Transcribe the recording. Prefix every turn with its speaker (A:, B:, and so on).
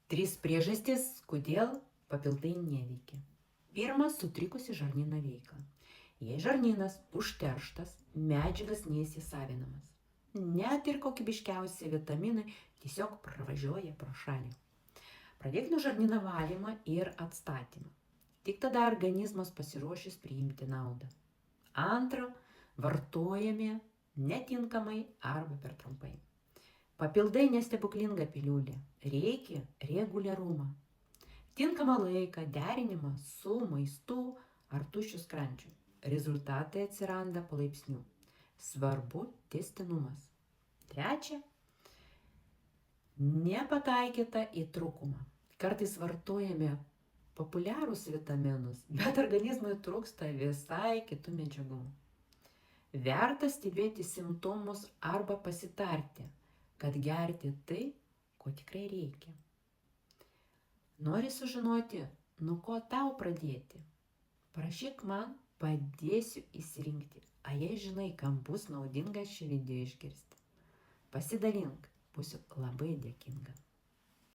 A: Trys priežastys, kodėl papildai neveikia. Pirmas, sutrikusi žarnyno veiklą. Jei žarnynas užterštas, medžiagas neįsisavinamas. Net ir kokybiškiausi vitaminai tiesiog pravažiuoja pro šalį. Pradėk nuo žarnyno valymą ir atstatymą. Tik tada organizmas pasiruošęs priimti naudą. Antra, vartojami netinkamai arba per trumpai. Papildai nestebuklinga piliulė, reikia reguliarumą. Tinkamą laiką derinimą su maistu ar tuščiu skrandžiu. Rezultatai atsiranda palaipsniui. Svarbu tęstinumas. Trečia, nepataikyta į trūkumą. Kartais vartojame populiarūs vitaminus, bet organizmui trūksta visai kitų medžiagų. Verta stebėti simptomus arba pasitarti, kad gerti tai, ko tikrai reikia. Nori sužinoti, nuo ko tau pradėti? Parašyk man, padėsiu išsirinkti. A jei žinai, kam bus naudinga šį video išgirsti. Pasidalink, būsiu labai dėkinga.